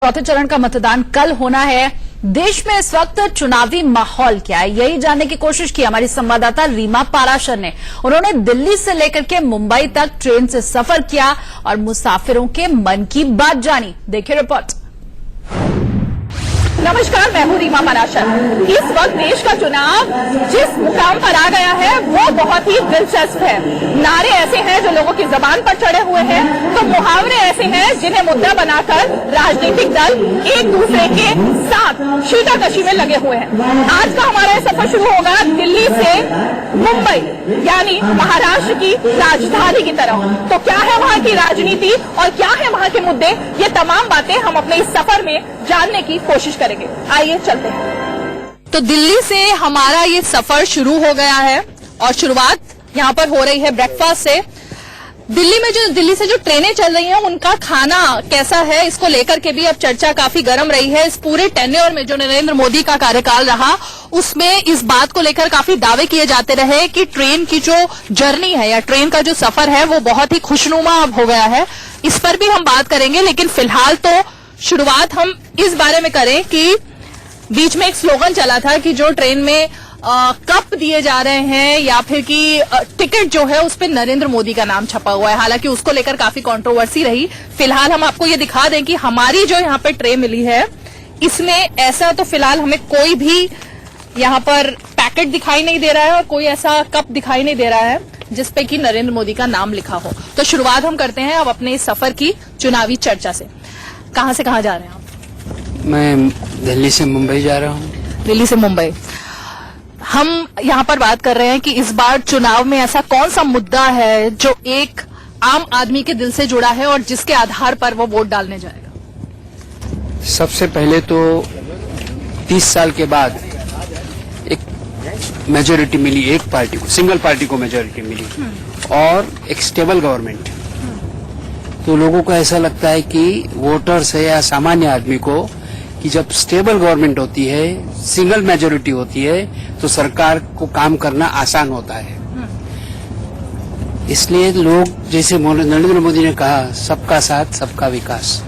चौथे चरण का मतदान कल होना है। देश में इस वक्त चुनावी माहौल क्या है, यही जानने की कोशिश की हमारी संवाददाता रीमा पाराशर ने। उन्होंने दिल्ली से लेकर के मुंबई तक ट्रेन से सफर किया और मुसाफिरों के मन की बात जानी। देखिए रिपोर्ट। नमस्कार, मैं हूं रीमा पाराशर। इस वक्त देश का चुनाव जिस मुकाम पर आ गया है वो बहुत ही दिलचस्प है। नारे ऐसे हैं जो लोगों की जबान पर चढ़े हुए हैं, तो मुहावरे ऐसे हैं जिन्हें मुद्दा बनाकर राजनीतिक दल एक दूसरे के साथ शीटाकशी में लगे हुए हैं। आज का हमारा सफर शुरू होगा दिल्ली से मुंबई, यानी महाराष्ट्र की राजधानी की तरफ। तो क्या है वहां की राजनीति और क्या है वहां के मुद्दे, ये तमाम बातें हम अपने इस सफर में जानने की कोशिश करेंगे। आइए चलते हैं। तो दिल्ली से हमारा ये सफर शुरू हो गया है और शुरुआत यहाँ पर हो रही है ब्रेकफास्ट से। दिल्ली से जो ट्रेनें चल रही हैं उनका खाना कैसा है, इसको लेकर के भी अब चर्चा काफी गर्म रही है। इस पूरे टेन्योर में जो नरेंद्र मोदी का कार्यकाल रहा उसमें इस बात को लेकर काफी दावे किए जाते रहे कि ट्रेन की जो जर्नी है या ट्रेन का जो सफर है वो बहुत ही खुशनुमा अब हो गया है। इस पर भी हम बात करेंगे, लेकिन फिलहाल तो शुरुआत हम इस बारे में करें कि बीच में एक स्लोगन चला था कि जो ट्रेन में कप दिए जा रहे हैं या फिर कि टिकट जो है उस पर नरेंद्र मोदी का नाम छपा हुआ है। हालांकि उसको लेकर काफी कंट्रोवर्सी रही। फिलहाल हम आपको ये दिखा दें कि हमारी जो यहाँ पे ट्रे मिली है इसमें ऐसा तो फिलहाल हमें कोई भी यहाँ पर पैकेट दिखाई नहीं दे रहा है और कोई ऐसा कप दिखाई नहीं दे रहा है जिसपे कि नरेंद्र मोदी का नाम लिखा हो। तो शुरुआत हम करते हैं अब अपने इस सफर की चुनावी चर्चा से। कहाँ से कहाँ जा रहे हैं आप? मैं दिल्ली से मुंबई जा रहा हूँ। दिल्ली से मुंबई। हम यहाँ पर बात कर रहे हैं कि इस बार चुनाव में ऐसा कौन सा मुद्दा है जो एक आम आदमी के दिल से जुड़ा है और जिसके आधार पर वो वोट डालने जाएगा? सबसे पहले तो 30 साल के बाद एक मेजोरिटी मिली, एक पार्टी को, सिंगल पार्टी को मेजोरिटी मिली और एक स्टेबल गवर्नमेंट। तो लोगों को ऐसा लगता है कि वोटर्स है या सामान्य आदमी को कि जब स्टेबल गवर्नमेंट होती है, सिंगल मेजोरिटी होती है, तो सरकार को काम करना आसान होता है। इसलिए लोग, जैसे नरेंद्र मोदी ने कहा, सबका साथ सबका विकास,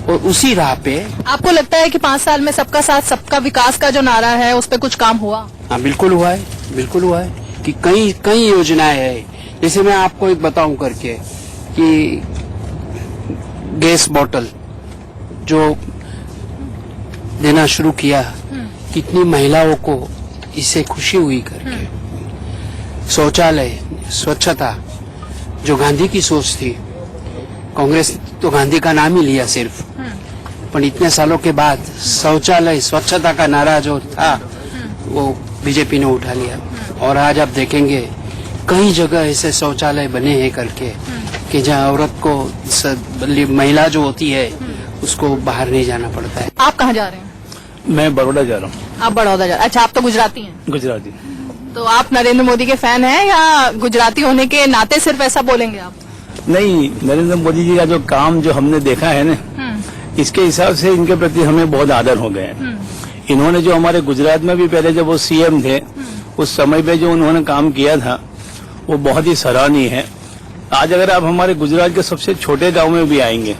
और उसी राह पे। आपको लगता है कि 5 साल में सबका साथ सबका विकास का जो नारा है उस पर कुछ काम हुआ? हाँ, बिल्कुल हुआ है, बिल्कुल हुआ है कि कई योजनाएं हैं। जैसे मैं आपको एक बताऊं करके कि गैस बोतल जो देना शुरू किया, कितनी महिलाओं को इससे खुशी हुई करके। शौचालय, स्वच्छता, जो गांधी की सोच थी, कांग्रेस तो गांधी का नाम ही लिया सिर्फ, पर इतने सालों के बाद शौचालय, स्वच्छता का नारा जो था वो बीजेपी ने उठा लिया। और आज आप देखेंगे कई जगह ऐसे शौचालय बने हैं करके कि जहाँ औरत को, महिला जो होती है, उसको बाहर नहीं जाना पड़ता है। आप कहाँ जा रहे हैं? मैं बड़ौदा जा रहा हूँ। आप बड़ौदा जा रहे हैं? अच्छा, आप तो गुजराती हैं। गुजराती। तो आप नरेंद्र मोदी के फैन हैं या गुजराती होने के नाते सिर्फ ऐसा बोलेंगे आप? नहीं, नरेंद्र मोदी जी का जो काम जो हमने देखा है ना, इसके हिसाब से इनके प्रति हमें बहुत आदर हो गया है। इन्होंने जो हमारे गुजरात में भी पहले जब वो सीएम थे, उस समय पे जो उन्होंने काम किया था वो बहुत ही सराहनीय है। आज अगर आप हमारे गुजरात के सबसे छोटे गांव में भी आएंगे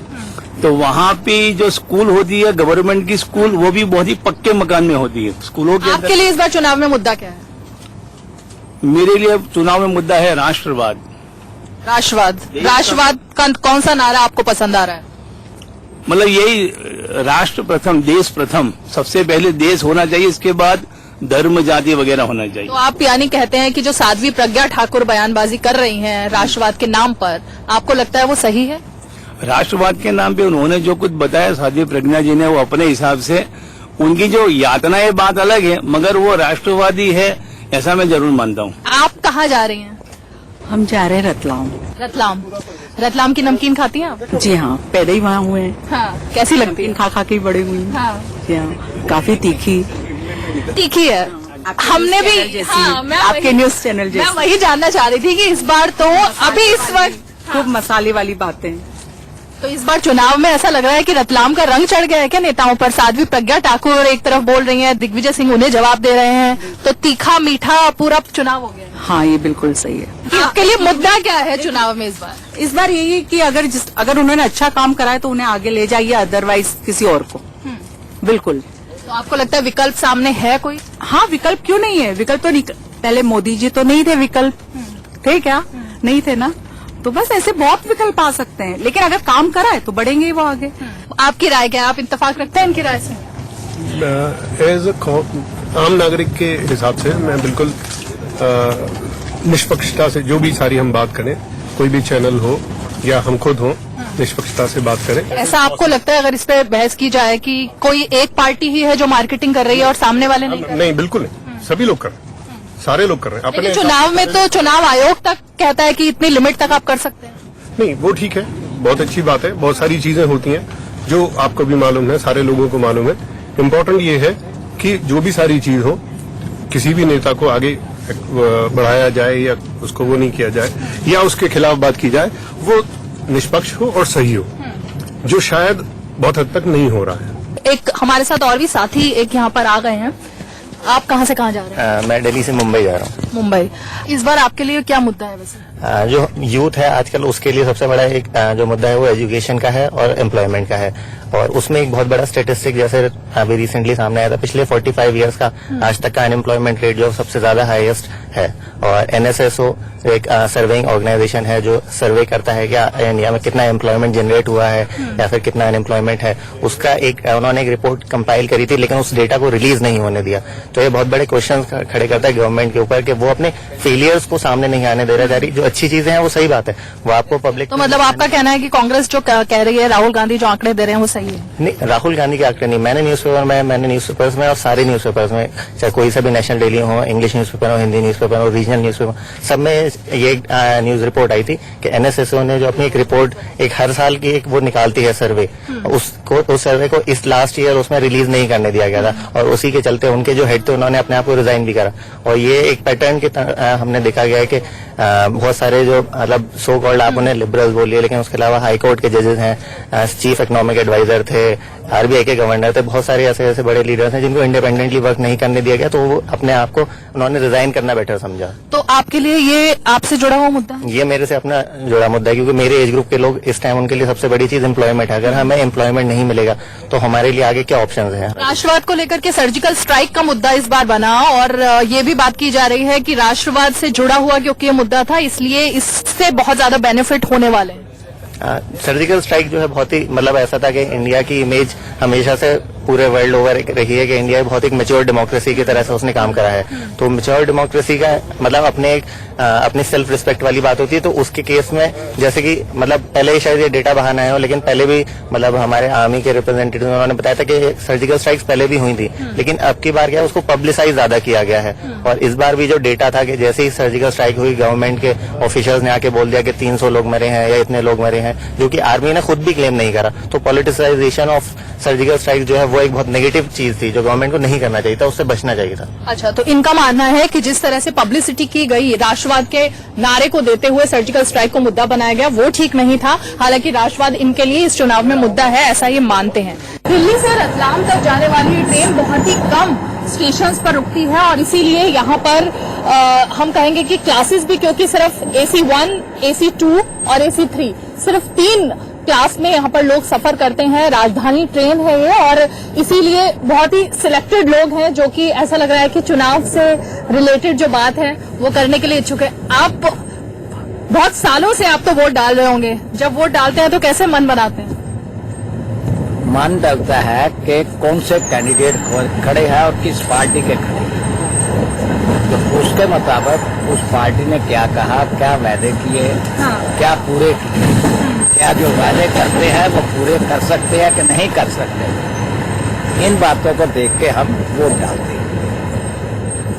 तो वहाँ पे जो स्कूल होती है, गवर्नमेंट की स्कूल, वो भी बहुत ही पक्के मकान में होती है। स्कूलों के आपके लिए इस बार चुनाव में मुद्दा क्या है? मेरे लिए चुनाव में मुद्दा है राष्ट्रवाद। राष्ट्रवाद का कौन सा नारा आपको पसंद आ रहा है? मतलब यही, राष्ट्र प्रथम, देश प्रथम। सबसे पहले देश होना चाहिए, इसके बाद धर्म, जाति वगैरह होना चाहिए। तो आप यानी कहते हैं कि जो साध्वी प्रज्ञा ठाकुर बयानबाजी कर रही हैं राष्ट्रवाद के नाम पर, आपको लगता है वो सही है? राष्ट्रवाद के नाम पे उन्होंने जो कुछ बताया साध्वी प्रज्ञा जी ने, वो अपने हिसाब से, उनकी जो यातनाएं बात अलग है, मगर वो राष्ट्रवादी है ऐसा मैं जरूर मानता हूँ। आप कहाँ जा रही हैं? हम जा रहे हैं रतलाम। रतलाम की नमकीन खाती हैं आप? जी हाँ, पैदा ही वहाँ हुए हैं। हाँ, कैसी लगती है? खा खा के बड़े हुए हैं। हाँ। जी हाँ, काफी तीखी है। हमने भी, आपके न्यूज चैनल जैसी। मैं वही जानना चाह रही थी कि इस बार तो अभी इस वक्त खूब मसाले वाली बातें। तो इस बार चुनाव में ऐसा लग रहा है कि रतलाम का रंग चढ़ गया है क्या नेताओं पर? साध्वी प्रज्ञा ठाकुर एक तरफ बोल रही हैं, दिग्विजय सिंह उन्हें जवाब दे रहे हैं, तो तीखा मीठा पूरा चुनाव हो गया। हाँ, ये बिल्कुल सही है। आपके लिए मुद्दा क्या है चुनाव में इस बार? यही है कि अगर उन्होंने अच्छा काम करा है तो उन्हें आगे ले जाइए, अदरवाइज किसी और को। बिल्कुल। तो आपको लगता है विकल्प सामने है कोई? हाँ, विकल्प क्यों नहीं है? विकल्प तो पहले मोदी जी तो नहीं थे, विकल्प थे क्या? नहीं थे ना। तो बस ऐसे बहुत विकल्प आ सकते हैं, लेकिन अगर काम करा है तो बढ़ेंगे ही वो आगे। आपकी राय क्या है? आप इत्तेफाक रखते हैं इनकी राय से? एज आम नागरिक के हिसाब से मैं बिल्कुल निष्पक्षता से, जो भी सारी हम बात करें, कोई भी चैनल हो या हम खुद हो, निष्पक्षता से बात करें। ऐसा आपको लगता है अगर इस पे बहस की जाए कि कोई एक पार्टी ही है जो मार्केटिंग कर रही है और सामने वाले नहीं कर रहे? नहीं, बिल्कुल नहीं, सभी लोग कर रहे हैं, सारे लोग कर रहे हैं अपने लेकिन चुनाव में तो चुनाव आयोग तक कहता है कि इतनी लिमिट तक आप कर सकते हैं। नहीं, वो ठीक है, बहुत अच्छी बात है। बहुत सारी चीजें होती हैं जो आपको भी मालूम है, सारे लोगों को मालूम है। इम्पोर्टेंट ये है कि जो भी सारी चीज हो, किसी भी नेता को आगे बढ़ाया जाए या उसको वो नहीं किया जाए या उसके खिलाफ बात की जाए, वो निष्पक्ष हो और सही हो, जो शायद बहुत हद तक नहीं हो रहा है। एक हमारे साथ और भी साथी एक यहाँ पर आ गए हैं। आप कहाँ से कहाँ जा रहे हैं? मैं दिल्ली से मुंबई जा रहा हूँ। मुंबई। इस बार आपके लिए क्या मुद्दा है वैसे? जो यूथ है आजकल, उसके लिए सबसे बड़ा एक जो मुद्दा है वो एजुकेशन का है और एम्प्लॉयमेंट का है। और उसमें एक बहुत बड़ा स्टेटिस्टिक जैसे अभी रिसेंटली सामने आया था, पिछले 45 इयर्स का आज तक का अनएम्प्लॉयमेंट रेट जो सबसे ज्यादा हाईएस्ट है। और NSSO एक सर्वेइंग ऑर्गेनाइजेशन है जो सर्वे करता है कि इंडिया में कितना एम्प्लॉयमेंट जनरेट हुआ है या फिर कितना अनएम्प्लॉयमेंट है। उसका उन्होंने एक रिपोर्ट कंपाइल करी थी, लेकिन उस डेटा को रिलीज नहीं होने दिया। तो ये बहुत बड़े क्वेश्चन खड़े करता है गवर्नमेंट के ऊपर कि वो अपने फेलियर्स को सामने नहीं आने दे रहा जा रही। जो अच्छी चीजें हैं वो सही बात है, वो आपको पब्लिक। तो मतलब आपका कहना है कि कांग्रेस जो कह रही है, राहुल गांधी जो आंकड़े दे रहे हैं वो सही है? नहीं, राहुल गांधी के आंकड़े नहीं। मैंने न्यूज़पेपर्स में और सारे न्यूज़पेपर्स में, चाहे कोई सा भी नेशनल डेली हो, इंग्लिश न्यूज़पेपर हो, हिंदी न्यूज़पेपर हो, रीजनल न्यूज़पेपर, सब में ये न्यूज रिपोर्ट आई थी कि NSSO ने जो अपनी एक रिपोर्ट एक हर साल की एक वो निकालती है सर्वे, उस सर्वे को इस लास्ट ईयर उसमें रिलीज नहीं करने दिया गया था। और उसी के चलते उनके जो हेड थे उन्होंने अपने आप को रिजाइन भी करा। और ये एक पैटर्न की हमने देखा गया है कि बहुत सारे जो मतलब सो कॉल्ड आप उन्हें लिबरल्स बोलिए, लेकिन उसके अलावा हाई कोर्ट के जजेस हैं, चीफ इकोनॉमिक एडवाइजर थे, RBI के गवर्नर थे, बहुत सारे ऐसे बड़े लीडर्स हैं जिनको इंडिपेंडेंटली वर्क नहीं करने दिया गया, तो वो अपने आप को उन्होंने रिजाइन करना बेटर समझा। तो आपके लिए ये आपसे जुड़ा हुआ मुद्दा? ये मेरे से अपना जुड़ा मुद्दा है, क्योंकि मेरे एज ग्रुप के लोग इस टाइम उनके लिए सबसे बड़ी चीज एम्प्लॉयमेंट है। अगर हमें एम्प्लॉयमेंट नहीं मिलेगा तो हमारे लिए आगे क्या ऑप्शंस हैं? राष्ट्रवाद को लेकर के सर्जिकल स्ट्राइक का मुद्दा इस बार बना और ये भी बात की जा रही है कि राष्ट्रवाद से जुड़ा हुआ क्योंकि ये मुद्दा था, इसलिए इससे बहुत ज्यादा बेनिफिट होने वाले हैं। सर्जिकल स्ट्राइक जो है बहुत ही मतलब ऐसा था कि इंडिया की इमेज हमेशा से पूरे वर्ल्ड ओवर रही है कि इंडिया बहुत एक मैच्योर डेमोक्रेसी की तरह से उसने काम करा है। तो मैच्योर डेमोक्रेसी का मतलब अपनी सेल्फ रिस्पेक्ट वाली बात होती है। तो उसके केस में जैसे कि मतलब पहले ही शायद ये डेटा बाहर आया हो, लेकिन पहले भी मतलब हमारे आर्मी के रिप्रेजेंटेटिव उन्होंने बताया था कि सर्जिकल स्ट्राइक्स पहले भी हुई थी, लेकिन अब की बार क्या उसको पब्लिसाइज ज्यादा किया गया है। और इस बार भी जो डेटा था कि जैसे ही सर्जिकल स्ट्राइक हुई, गवर्नमेंट के ऑफिशियल्स ने आके बोल दिया कि 300 लोग मरे हैं या इतने लोग मरे हैं, जो कि आर्मी ने खुद भी क्लेम नहीं करा। तो पॉलिटिसाइजेशन ऑफ सर्जिकल स्ट्राइक जो है वो एक बहुत नेगेटिव चीज थी जो गवर्नमेंट को नहीं करना चाहिए था, उससे बचना चाहिए था। अच्छा, तो इनका मानना है कि जिस तरह से पब्लिसिटी की गई राष्ट्रवाद के नारे को देते हुए सर्जिकल स्ट्राइक को मुद्दा बनाया गया, वो ठीक नहीं था। हालांकि राष्ट्रवाद इनके लिए इस चुनाव में मुद्दा है, ऐसा ये मानते हैं। दिल्ली से रतलाम तक जाने वाली ट्रेन बहुत ही कम स्टेशंस पर रुकती है और इसीलिए यहाँ पर हम कहेंगे कि क्लासेस भी, क्योंकि सिर्फ AC1, AC2 और AC3 सिर्फ 3 क्लास में यहाँ पर लोग सफर करते हैं। राजधानी ट्रेन है ये और इसीलिए बहुत ही सिलेक्टेड लोग हैं जो कि ऐसा लग रहा है कि चुनाव से रिलेटेड जो बात है वो करने के लिए इच्छुक है। आप बहुत सालों से आप तो वोट डाल रहे होंगे, जब वोट डालते हैं तो कैसे मन बनाते हैं? मन डलता है कि कौन से कैंडिडेट खड़े हैं और किस पार्टी के खड़े हैं, तो उसके मुताबिक उस पार्टी ने क्या कहा, क्या वादे किए, क्या पूरे किए, क्या जो वादे करते हैं वो पूरे कर सकते हैं कि नहीं कर सकते, इन बातों को देख के हम वोट डालते हैं।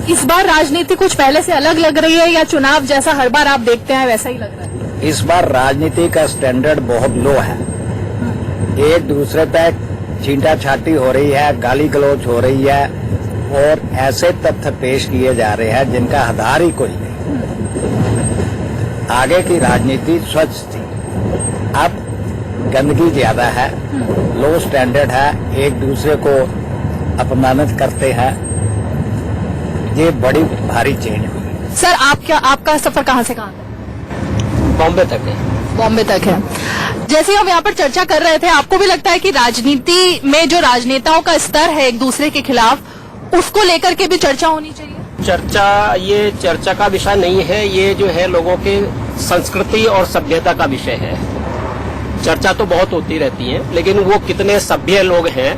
इस बार राजनीति कुछ पहले से अलग लग रही है या चुनाव जैसा हर बार आप देखते हैं वैसा ही लग रहा है? इस बार राजनीति का स्टैंडर्ड बहुत लो है। एक दूसरे पे छींटा छाटी हो रही है, गाली गलौज हो रही है और ऐसे तथ्य पेश किए जा रहे हैं जिनका आधार ही कोई नहीं। आगे की राजनीति स्वच्छ थी, अब गंदगी ज्यादा है, लो स्टैंडर्ड है, एक दूसरे को अपमानित करते हैं। ये बड़ी भारी चेंज हुई। सर आपका सफर कहाँ से कहाँ तक? बॉम्बे तक है। बॉम्बे तक है। जैसे हम यहाँ पर चर्चा कर रहे थे, आपको भी लगता है कि राजनीति में जो राजनेताओं का स्तर है एक दूसरे के खिलाफ, उसको लेकर के भी चर्चा होनी चाहिए? ये चर्चा का विषय नहीं है, ये जो है लोगों के संस्कृति और सभ्यता का विषय है। चर्चा तो बहुत होती रहती है, लेकिन वो कितने सभ्य लोग हैं,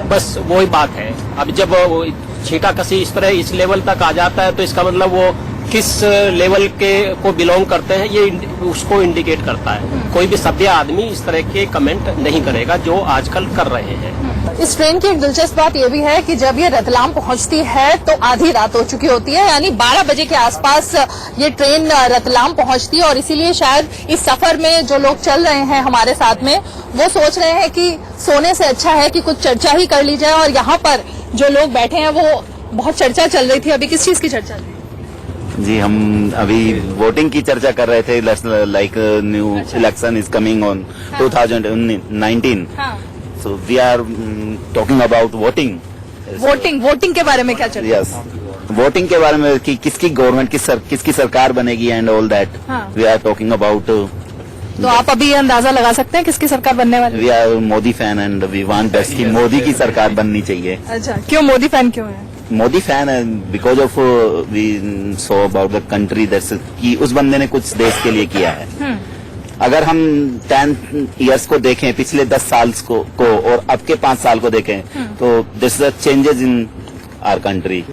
बस वही बात है। अब जब वो छींटाकशी इस तरह इस लेवल तक आ जाता है, तो इसका मतलब वो किस लेवल के को बिलोंग करते हैं, ये उसको इंडिकेट करता है। कोई भी सभ्य आदमी इस तरह के कमेंट नहीं करेगा जो आजकल कर रहे हैं। इस ट्रेन की एक दिलचस्प बात यह भी है कि जब ये रतलाम पहुंचती है तो आधी रात हो चुकी होती है, यानी 12 बजे के आसपास ये ट्रेन रतलाम पहुंचती है। और इसीलिए शायद इस सफर में जो लोग चल रहे हैं हमारे साथ में, वो सोच रहे हैं कि सोने से अच्छा है कि कुछ चर्चा ही कर ली जाए। और यहाँ पर जो लोग बैठे हैं वो बहुत चर्चा चल रही थी। अभी किस चीज की चर्चा चल रही है? जी, हम अभी वोटिंग की चर्चा कर रहे थे। Like new election is coming on 2019, so we are talking about voting के बारे में क्या चल रहा है? यस, वोटिंग के बारे में कि किसकी गवर्नमेंट किसकी सरकार बनेगी and all that we are talking about. तो आप अभी ये अंदाजा लगा सकते हैं किसकी सरकार बनने वाली? We are Modi fan and we want that कि मोदी की सरकार बननी चाहिए। अच्छा, क्यों मोदी फैन क्यों है? मोदी फैन है because of we so about the country that's कि उस बंदे ने कुछ देश के लिए किया है। अगर हम 10 इयर्स को देखें, पिछले 10 साल को और अब के 5 साल को देखें, तो this the changes in our country.